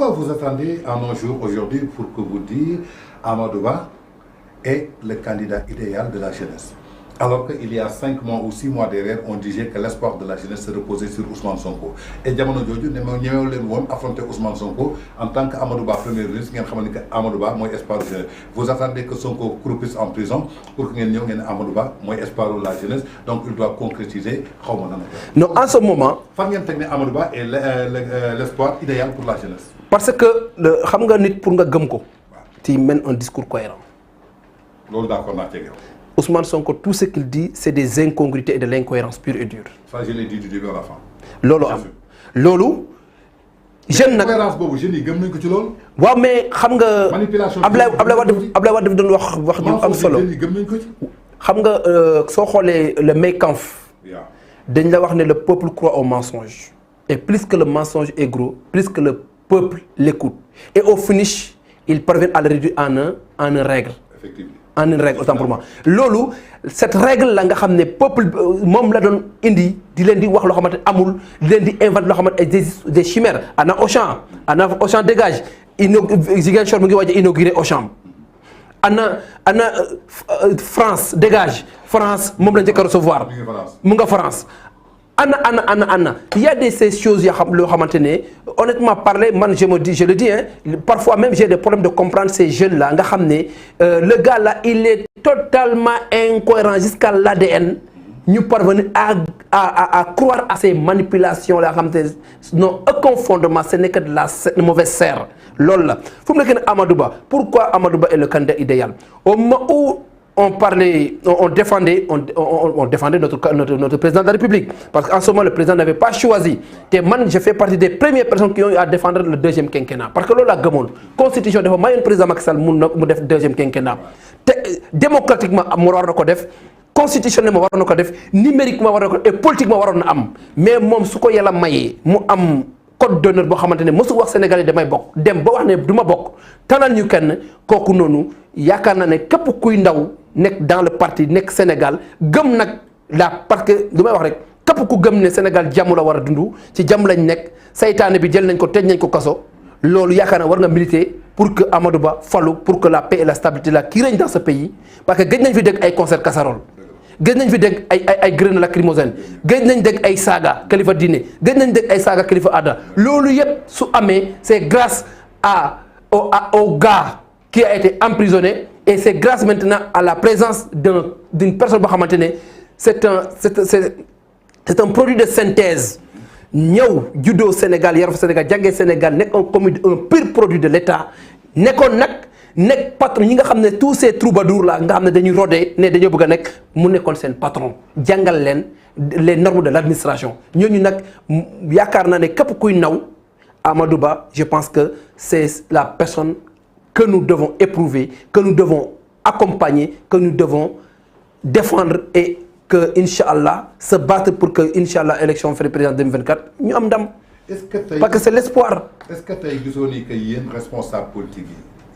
pourquoi vous attendez à nos jours aujourd'hui pour que vous dites Amadou Ba est le candidat idéal de la jeunesse? Alors qu'il y a 5 mois ou 6 mois derrière, on disait que l'espoir de la jeunesse se reposait sur Ousmane Sonko. Et Diamono Djodju, nous affronter Ousmane Sonko en tant qu'Amadou Ba premier ministre, Amadou Ba, moi espoir de la jeunesse. Vous attendez que Sonko croupisse en prison pour que Amadou Ba, moi espoir de la jeunesse. Donc il doit concrétiser. Non, en ce moment. Amadou Ba est l'espoir idéal pour la jeunesse. Parce que pour tu mènes un discours cohérent. Ousmane Sonko, tout ce qu'il dit, c'est des incongruités et de l'incohérence pure et dure. Ça, je l'ai dit du début à la fin. Lolo am. Lolo. Jeune nak. Incohérence bobu jeune yi gëm nañ ko ci lool. Waaw mais xam nga manipulation Ablaye Wade doon wax ñu am solo. Gëm nañ ko ci. Xam nga so xolé le Mekanf. Dañ la wax né le peuple croit au mensonge. Et plus que le mensonge est gros, plus que le peuple l'écoute. Et au finish, il parvient à le réduire en une règle. Effectivement. En une règle, autant pour moi. Lolo, cette règle là nga xamné peuple mom la don indi di len di wax lo xamantene amul di len di inventer lo xamantene des chimères ana Auchan dégage Ziguinchor mu ngi waaj a inauguré Auchan ana France dégage France mom la njëkk a recevoir mu nga France il y a ces choses honnêtement parler, je le dis, hein, parfois même j'ai des problèmes de comprendre ces jeunes là. Le gars là, il est totalement incohérent jusqu'à l'ADN. Nous parvenons à croire à ces manipulations là. Non, aucun fondement, ce n'est que de la mauvaise serre. Lol. Pourquoi Amadou Ba est le candidat idéal? Au moment où on défendait notre président de la République. Parce qu'en ce moment, le président n'avait pas choisi. Je fais partie des premières personnes qui ont eu à défendre le deuxième quinquennat. Parce que là, la Constitution, il y a un président Macky Sall qui a le deuxième quinquennat. Démocratiquement, constitutionnellement, numériquement et politiquement, mais moi, ce que je maye, code d'honneur boo xamantene mësu wax sénégalais damay bokk dem ba wax ne duma bokk tanal ñu kenn kooku noonu yaakaar naa ne képp kuy ndaw nekk dans le parti nekk Sénégal gëm nag la parce que lu may wax rek képp ku gëm ne Sénégal jàmm la war a dund ci jàmm lañ nekk saytaane bi jël nañ ko tëj nañ ko kaso loolu yaakaar naa war nga militer pour que Amadou Ba falu pour que la paix et la stabilité là qui règne dans ce pays parce que gëj nañ fi dégg ay concert casserole gëj nañ fi dégg ay grenades lacrymogènes gëj nañ dégg ay saaga kilifa diine gëj nañ dégg ay saaga kilifa aada loolu yëpp su amee c'est grâce au gars qui a été emprisonné et c'est grâce maintenant à la présence d'une personne boo xamante ne c'est un produit de synthèse ñëw juddoo Sénégal yaroo Sénégal jàngee Sénégal nekk un pur produit de l'État nekkoon nag nek patron ñi nga xamné tous ces troubadours là nga xamné dañuy rodé né dañu bëgg nek mu nekkon sen patron jangal len les normes de l'administration ñooñu nak yaakaar naa ne képp kuy naw Amadou Ba je pense que c'est la personne que nous devons éprouver que nous devons accompagner que nous devons défendre et que Inch'Allah se battre pour que Inch'Allah élection président 2024 ñu am ndam parce que c'est l'espoir. Est-ce que tay gisoni que yeen responsable politique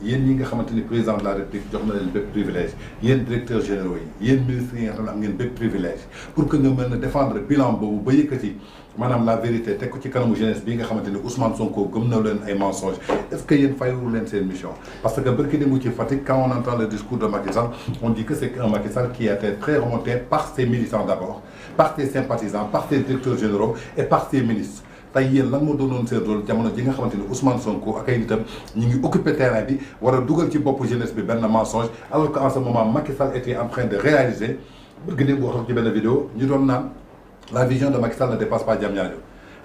yi yéen ñi nga xamante ni président de la République jox na leen bépp privilège yéen directeurs généraux yi yéen ministres yi nga xam ne am ngeen bépp privilège pour que nga mën a défendre bilan boobu ba yëkkati maanaam la vérité teg ko ci kanamu jeunesse bi nga xamante ni Ousmane Sonko gëm na leen ay mensonges est-ce que yéen fayewul leen seen mission parce que barki démb ci Fatick quand on entend le discours de Macky Sall on dit que c'est un Macky Sall qui a été très remonté par ses militants d'abord par ses sympathisants par ses directeurs généraux et par ses ministres tey yéen lan moo doonoon seen rôle jamono ji nga xamante ni Ousmane Sonko ak ay nitam ñu ngi occupé terrain bi war a dugal ci bopp jeunesse bi benn mensonge alors qu'en ce moment Macky Sall était en train de réaliser bëgg ne boo xam ci benn vidéo ñu doon naan la vision de Macky Sall ne dépasse pas Diamniadio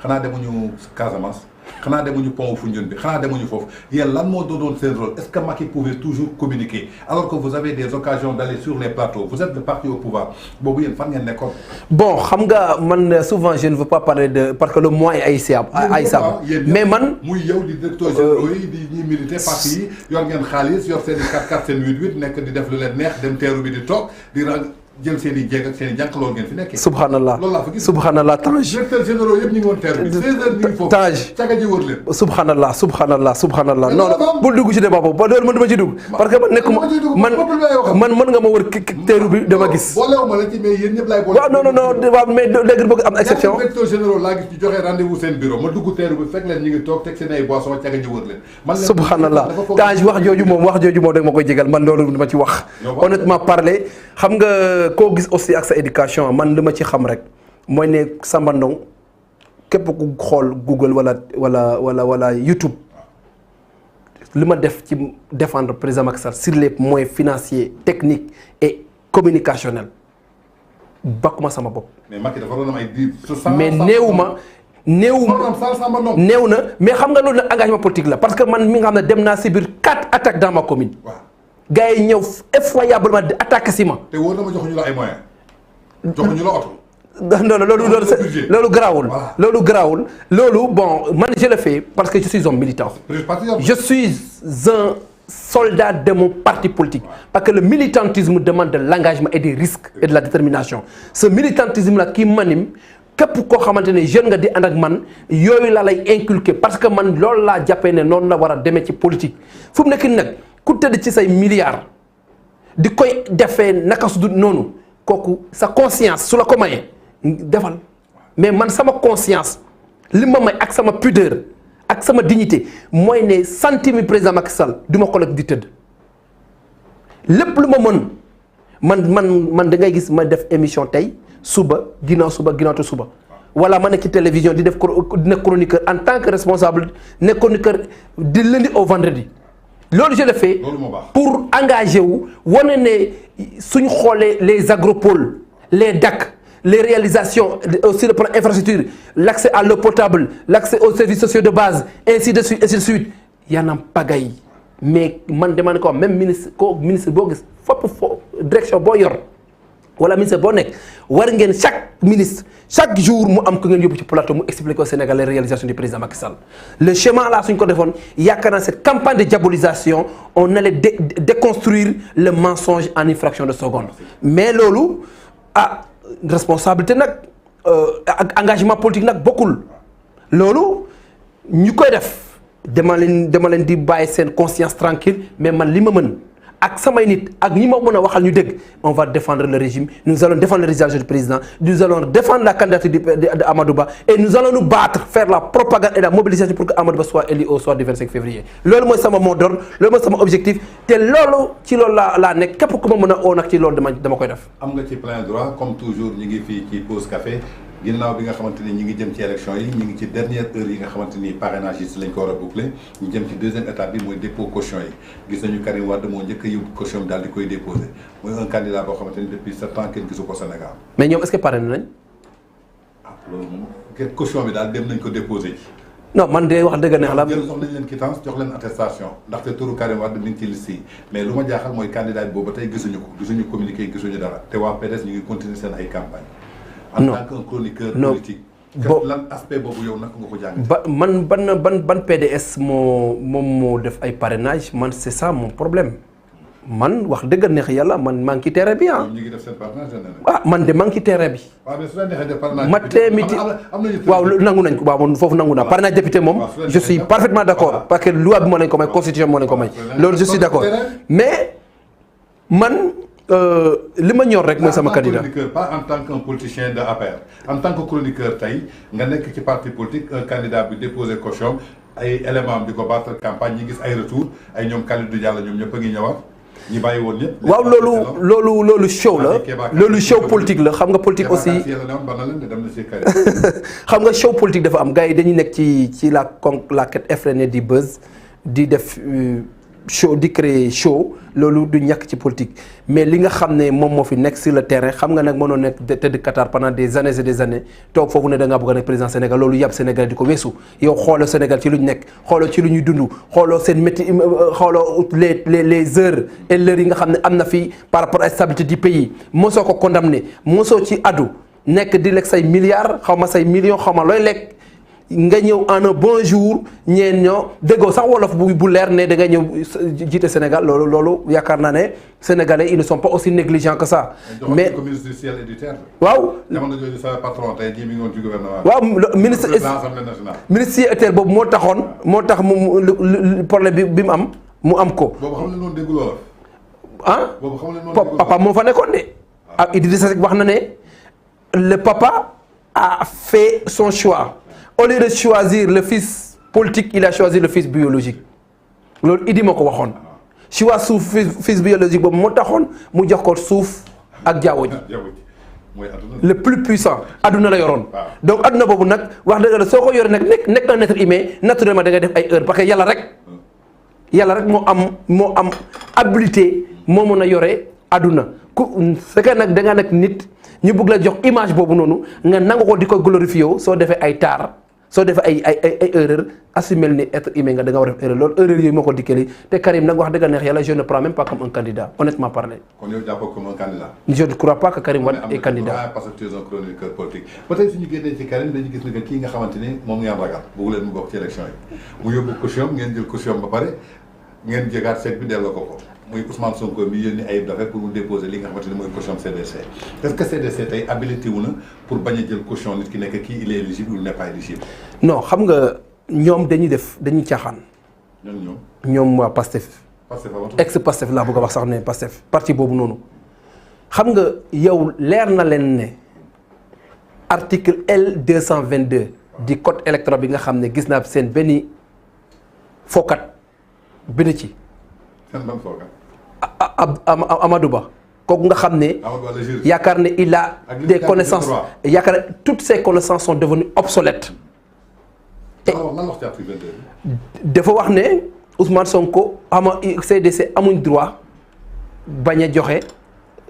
xanaa demuñu Casamance xanaa demuñu pont Foundiougne bi xanaa demuñu foofu yéen lan moo doonoon seen rôle est-ce que Macky pouvait toujours communiquer alors que vous avez des occasions d'aller sur les plateaux vous êtes le parti au pouvoir boobu yéen fan ngeen nekkoon. Bon xam nga man souvent je ne veux pas parler de parce que le moi est haïssable mais man. muy yow di directeur généraux yi di ñuy militer parti yi yor ngeen xaalis yor seen i 4-4 seen 8-8 nekk di def lu leen neex dem teeru bi di toog di jël seen i jéeg ak seen i jànq loolu ngeen fi nekkee. subhanallah loolu laa fa gis. subhanallah Tange. directeur généraux yëpp ñu ngi woon terre bi 16h ñu ngi foofu. Tange caga ji wër leen. subhanallah subhanallah subhanallah non non bul dugg ci débat boobu ba loolu man dama ci dugg. parce que man nekkuma man mën nga ma wër teeru bi dama gis. boolewuma la ci mais yéen ñëpp laay boole. waaw non non waaw mais léegi bëgg am exception. directeur généraux laa gis ñu joxe rendez-vous seen bureau ma dugg teeru bi fekk leen ñu ngi toog teg seen ay boissons caga ji wër leen. subhanallah Tange wax jooju moom da nga ma koy jégal man loolu dama ci wax. honnêtement parler xam nga koo gis aussi ak sa éducation man li ma ci xam rek mooy ne Samba Ndong képp ku xool Google wala YouTube li ma def ci défendre président Macky Sall sur les moyens financiers techniques et communicationnels bakkuma sama bopp. mais Macky dafa doon am ay mais néew na mais xam nga loolu nag engagement politique la parce que man mi nga xam ne dem naa si biir 4 attaques dans ma commune. gars yi ñëw effroyablement di attaqué si ma. te wóor na ma joxuñu la ay moyens. joxuñu la oto. non loolu garaawul. loolu garaawul loolu bon man je le fais parce que je suis un militant. je suis un soldat de mon parti politique. parce que le militantisme demande de l'engagement et des risques et de la détermination. ce militantisme là qui m'anime képp koo xamante ne jeune nga di ànd ak man yooyu la lay inculquer parce que man loolu laa jàppee ne noonu la war a demee ci politique fu mu nekk nag. ku tëdd ci say milliards di koy defee naka su dul noonu kooku sa conscience su la ko mayee defal mais man sama conscience li ma may ak sama pudeur ak sama dignité mooy ne centime président Macky Sall du ma ko nag di tëdd lépp lu ma mën man da ngay gis ma def émission tey suba ginnaaw suba wala ma nekk ci télévision di def nekk chroniqueur en tant que responsable nekk chroniqueur di lundi au vendredi. loolu je le fais pour engager wu wane ne suñ xoolee les agropoles les DAC les réalisations sur le plan infrastructure l'accès à l'eau potable l'accès aux services sociaux de base ainsi de suite y'en a pagaille mais man demande ko même ministre boo gis foofu direction boo yor wala ministre boo nekk war ngeen chaque jour mu am ko ngeen yóbbu ci plateau mu expliquer au Sénégal les réalisations du président Macky Sall le schéma là suñ ko defoon yaakaar naa cette campagne de diabolisation on allait déconstruire le mensonge en une fraction de seconde mais loolu responsabilité nag ak engagement politique nag bokkul loolu ñu koy def dama leen di bàyyi seen conscience tranquille mais man li ma mën ak samay nit ak ñi ma mën a waxal ñu dégg on va défendre le régime nous allons défendre le réalisation du président nous allons défendre la candidature de Amadou Ba et nous allons nous battre faire la propagande et la mobilisation pour que Amadou Ba soit élu au soir du 25 février loolu mooy sama mot d'ordre loolu mooy sama objectif te loolu ci loolu laa nekk képp ku ma mën a oo nag ci loolu dama koy def. am nga ci plein droit comme toujours ñu ngi fii ci pause café ginnaaw bi nga xamante ni ñi ngi jëm ci élection yi ñi ngi ci dernière heure yi nga xamante ni parrainage yi lañ ko war a boucler ñu jëm ci deuxième étape bi mooy dépôt caution yi gis nañu Karim Wade moo njëkk a yóbbu caution bi daal di koy déposer mooy un candidat boo xamante ni depuis 7 ans kenn gisu ko Sénégal. mais ñoom est-ce que parrainé nañ. loolu moom kenn caution bi daal dem nañ ko déposer ci. non man de wax dëgg neex la. jël sox nañ leen quittance jox leen attestation ndaxte turu Karim Wade mi ngi ci liste yi mais lu ma jaaxal mooy candidat bi boobu ba tey gisuñu communiqué gisuñu dara te waa PDS ñu ngi continuer seen ay campagne en tant qu'un chroniqueur politique. lan aspect boobu yow naka nga ko jàng. ban PDS moo def ay parrainage man c'est ça mon problème man wax dëgg neex yàlla man maa ngi ci terrain bi ñu ngi def seen parrainage man de maa ngi ci terrain bi. waaw mais su la neexee def parrainage. waaw nangu nañ ko waaw foofu nangu naa parrainage député moom. je suis parfaitement d'accord parce que loi bi moo leen ko may constitution moo leen ko may. loolu je suis d'accord mais man. li ma ñor rek mooy sama candidat pas en tant qu'un politicien de APR en tant que chroniqueur tey nga nekk ci parti politique un candidat bi déposé caution ay éléments am di ko battre campagne ñi gis ay retour ay ñoom Kalidou Diallo ñoom ñëpp a ngi ñëwaat ñi bàyyi woon ñëpp. waaw loolu show la loolu show politique la xam nga politique aussi xam nga show politique dafa am gars yi dañuy nekk ci la quête effrénée du buzz di def show di créer show loolu du ñàkk ci politique mais li nga xam ne moom moo fi nekk sur le terrain xam nga nag mënoo nekk tëdd Qatar pendant des années et des années toog foofu ne da ngaa bëgg a nekk président Sénégal loolu yàpp Sénégal di ko weesu yow xooloo Sénégal ci lu ñu nekk xooloo ci lu ñuy dund xooloo seen métier xooloo les heures et l'heure yi nga xam ne am na fii par rapport à la stabilité du pays mosoo ko condamné mosoo ci addu nekk di lekk say milliards xaw ma say millions xaw ma looy lekk nga ñëw en un bon jour ñeen ñoo déggoo sax wolof bu leer ne da nga ñëw jiite Sénégal loolu yaakaar naa ne sénégalais ils ne sont pas aussi négligents que ça. mais ministre du ciel et du terre. waaw jamono jooju sa patron tey jii mi ngi woon ci gouvernement. waaw ministre ciel et terre boobu moo tax problème bi mu am ko. boobu xam ne noonu déggul wolof. ah boobu xam ne noonu papa moo fa nekkoon de. ah Idrissa Seck wax na ne le papa a fait son choix. Au lieu de choisir le fils politique, il a choisi le fils biologique. loolu Idi moo ko waxoon choix suuf fils biologique boobu moo taxoon mu jox ko suuf ak jaww ji le plus puissant adduna la yoroon. donc adduna boobu nag wax dëgg la soo ko yoree nag nekk un être humain naturellement da ngay def ay erreurs parce que yàlla rek moo am habilité moo mën a yore adduna ku fekkee nag da nga nekk nit ñu bëgg la jox image boobu noonu nga nangu ko di ko glorifier soo defee ay taar. soo defee ay erreur assumer ni être humain nga da nga war a def erreur loolu erreur yooyu moo ko dikkee te Karim nag wax dëgg neex yàlla je ne prends même pas comme un candidat honnêtement parler. kon yow jàppoo comme un candidat. je ne crois pas que Karim Wade est candidat. parce que tu es un chroniqueur politique ba tey suñu génnee ci Karim dañu gis ne que kii nga xamante ni moom ngeen ragal bëggu leen mu bokk ci élection yi mu yóbbu caution ngeen jël caution ba pare ngeen jégaat seet bi delloo ko muy Ousmane Sonko mi yónni Ayib Daffé pour mu déposer li nga xamante ni mooy caution CDC est-ce que CDC tey habilité wu na pour bañ a jël caution nit ki nekk kii il est éligible ou il n'est pas éligible. non xam nga ñoom dañuy caaxaan. ñoom waa Pastef. ex Pastef laa bëgg a wax sax ne Pastef parti boobu noonu. xam nga yow leer na leen ne article L222 du code électoral bi nga xam ne gis naa seen benn fookat bind ci. Amadou Ba kooku nga xam ne yaakaar ne il a des connaissances yaakaar ne toutes ces connaissances sont devenues obsolètes. dafa wax ne Ousmane Sonko CDC amuñ droit bañ a joxe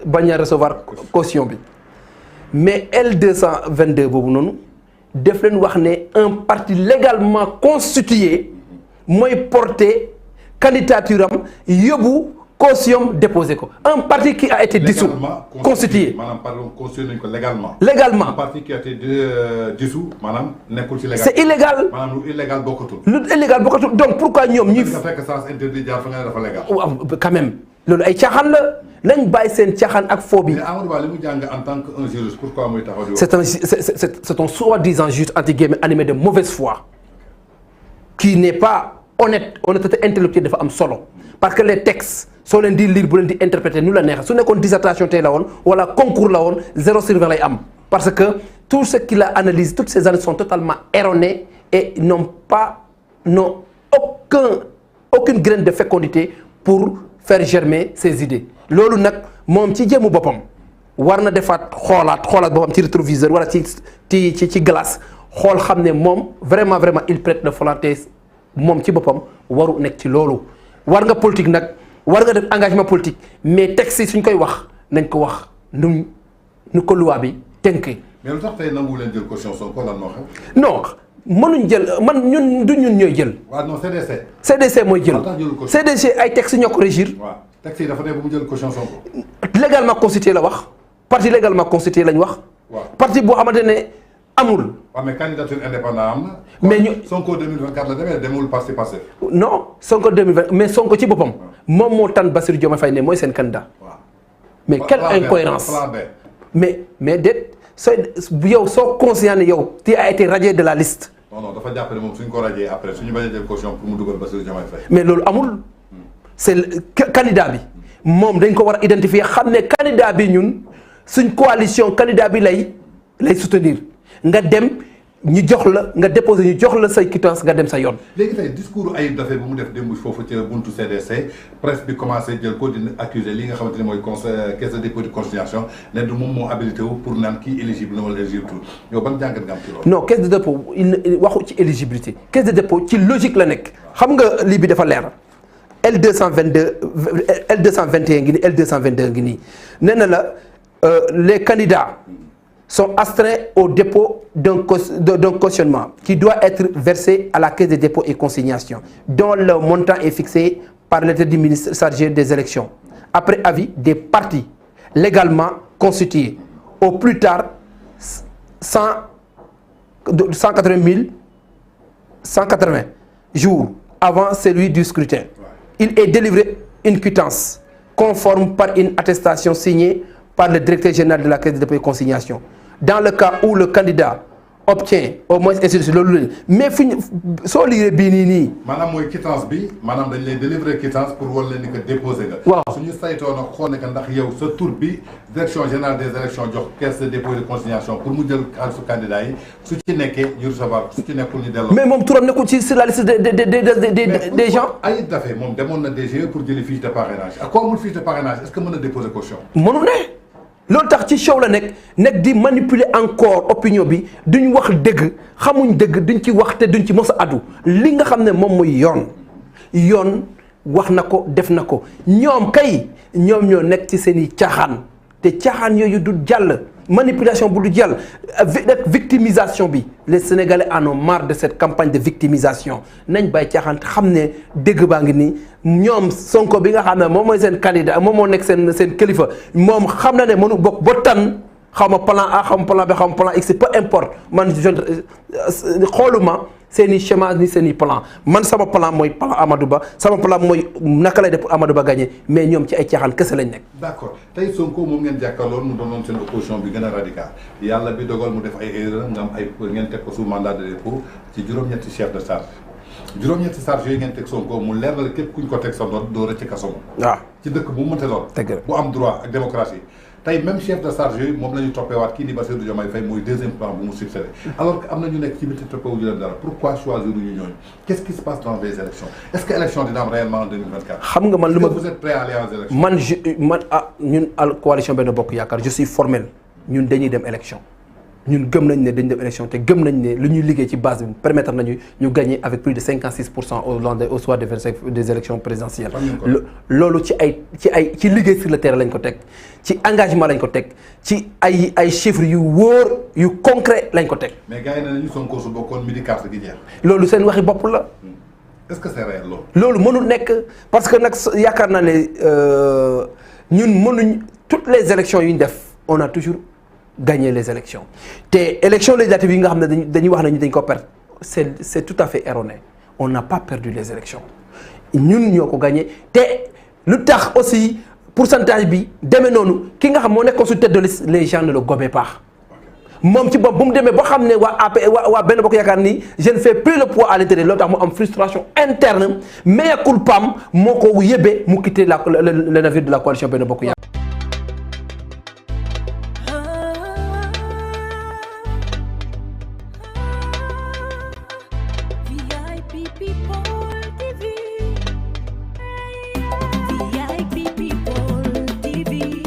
bañ a recevoir caution bi mais L222 boobu noonu def leen wax ne un parti légalement constitué mooy porter candidature am yóbbu caution déposé ko un parti qui a été dissous constitué maanaam pardon constitué nañ ko légalement. légalement un parti qui a été dissous maanaam nekkul ci légal. c'est illégal maanaam lu illégal bokkatul. lu illégal bokkatul donc pourquoi ñoom ñuy. nga fekk sens interdit jaar fa nga ne dafa légal. waaw quand même loolu ay caaxaan la nañ bàyyi seen caaxaan ak foo bi. mais Amadou Ba li mu jàng en tant que un juriste pourquoi muy taxaw di c'est un soi-disant juste entre guillemets animé de mauvaise foi qui n'est pas honnête honnêteté intellectuelle dafa am solo parce que les textes soo leen di lire bu leen di interpréter nu la neex su nekkoon dissertation tey la woon wala concours la woon 0 sur 20 lay am parce que tout ce qu'il a analysé toutes ces analyses sont totalement erronées et n'ont aucune graine de fécondité pour faire germer ses idées loolu nag moom ci jëmu boppam war na defaat xoolaat boppam ci rétroviseur wala ci glace xool xam ne moom vraiment il prête le flanc moom ci boppam waru nekk ci loolu war nga politique nag war nga def engagement politique mais texte yi suñ koy wax nañ ko wax nu ko loi bi tënkee. mais lu tax tey nangu leen jël caution Sonko lan moo xew. non mënuñ jël ñun ñooy jël. waaw non CDC. CDC mooy jël. CDC ay textes ñoo ko régir. waaw texte yi dafa ne bu mu jël caution Sonko. légalement constitué la wax parti légalement constitué lañ wax. waaw parti boo xamante ne amul. waaw mais candidature indépendante am na. mais ñu Sonko 2024 la demee demul parti passé. non Sonko 2020 mais Sonko ci boppam. moom moo tànn Bassirou Diomaye Faye ne mooy seen candidat. mais quelle incohérence mais déet yow soo conscient ne yow tu as été radié de la liste. non dafa jàpp ne moom suñ ko radié après suñu bañ a jël caution pour mu dugal Bassirou Diomaye Faye. mais loolu amul. c'est candidat bi moom dañ ko war a identifier xam ne candidat bi ñun suñ coalition candidat bi lay soutenir nga dem ñu jox la nga déposer ñu jox la say quittance nga dem sa yoon. léegi tey discours Ayib Daffé bu mu def démb foofu ca buntu CDC presse bi commencé jël ko dina accuser li nga xamante ne mooy caisse de dépôt de consignation ne du moom moo habilité wu pour naan kii éligible na wala éligible tout yow ban jàngat nga am ci loolu. non caisse de dépôt il waxu ci éligibilité caisse de dépôt ci logique la nekk. xam nga lii bi dafa leer L222 L221 ngi nii L222 ngi nii nee na la les candidats. sont astreints au dépôt d'un cautionnement qui doit être versé à la caisse de dépôt et consignation, dont le montant est fixé par l'arrêté du ministre chargé des élections, après avis des partis légalement constitués, au plus tard 180 000 180 jours avant celui du scrutin, il est délivré une quittance conforme par une attestation signée par le directeur général de la Caisse de dépôt et consignation. Dans le cas où le candidat obtient au moins institution loolu mais fu ñu soo liiree bii nii. maanaam mooy quittance bi maanaam dañ lay délivrer quittance pour wan leen ni que déposé nga. waaw suñu saytoo nag xool ne que ndax yow sa tur bi direction générale des élections jox caisse de dépôt et de consignation pour mu jël xaalisu candidat yi su ci nekkee ñu recevoir su ci nekkul ñu delloo. mais moom turam nekkul ci sur la liste des gens. Ayib Daffé moom demoon na DGE pour jëli fiche de parrainage ak ko amul fiche de parrainage est-ce que mën na déposer caution. mënu ne. loolu tax ci show la nekk di manipuler encore opinion bi duñ wax dëgg xamuñ dëgg duñ ci wax te duñ ci mos a addu li nga xam ne moom mooy yoon wax na ko def na ko ñoom kay ñoom ñoo nekk ci seen i caaxaan te caaxaan yooyu du jàll manipulation bu du jàll victimisation bi les Sénégalais en ont marre de cette campagne de victimisation nañ bàyyi caaxaan xam ne dëgg baa ngi nii ñoom Sonko bi nga xam ne moom mooy seen candidat moom moo nekk seen kilifa moom xam na ne mënu bokk ba tan xaw ma plan A xaw ma plan B xaw ma plan X peu importe man xooluma seen i schéma ni seen i plan man sama plan mooy plan Amadou Ba sama plan mooy naka lay def pour Amadou Ba gagné mais ñoom ci ay caaxaan kese lañ nekk. d'accord tey Sonko moom ngeen jàkkaarloon mu doonoon seen opposition bi gën a radical yàlla bi dogal mu def ay erreur nga am ay ngeen teg ko sous mandat de dépôt ci juróom-ñetti chef de charge juróom-ñetti charge yooyu ngeen teg Sonko mu leer na képp kuñ ko teg sa doot doo rëcc kaso waaw ci dëkk bu mu mënte lool bu am droit ak démocratie tey même chef de charge yooyu moom la ñu toppeewaat kii di Bassirou Diomaye Faye mooy deuxième plan bu mu succédé alors que am na ñu nekk ci biti toppewu ñu leen dara pourquoi choisir ñu ñooñu qu'est-ce qui se passe dans les élections est-ce que élection dina am réellement en 2024 xam nga man lu ma vous êtes prêt à aller aux élections man ñun coalition Benno Bokk Yaakaar je suis formel ñun dañuy dem élection ñun gëm nañ ne dañu dem élection te gëm nañ ne lu ñuy liggéey ci base bi permettre nañu ñu gagner avec plus de 56% au soir des élections présidentielles. loolu ci liggéey sur le terrain lañ ko teg ci engagement lañ ko teg ci ay chiffres yu wóor yu concret lañ ko teg. mais gars yi ne nañu Sonko su bokkoon midi carte gi jeex. loolu seen waxi bopp la. est-ce que c'est réel loolu. loolu mënul nekk parce que nag yaakaar naa ne ñun mënuñ toutes les élections yu ñu def on a toujours gagner les élections te élections législatives yi nga xam ne dañuy wax ne dañ ko perdre c'est tout à fait erroné on n'a pas perdu les élections ñun ñoo ko gagné te lu tax aussi pourcentage bi demee noonu ki nga xam moo nekkoon su tête de liste les gens ne le gobaient pas moom ci bopp bu mu demee ba xam ne waa Benno Bokk Yaakaar ni je ne fais plus le poids à l'intérieur loolu tax mu am frustration interne mea culpam moo ko yëbee mu quitter le navire de la coalition Benno Bokk Yaakaar. VIP People TV,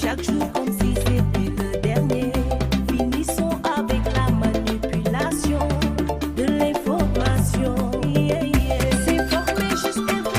chaque jour comme si c'était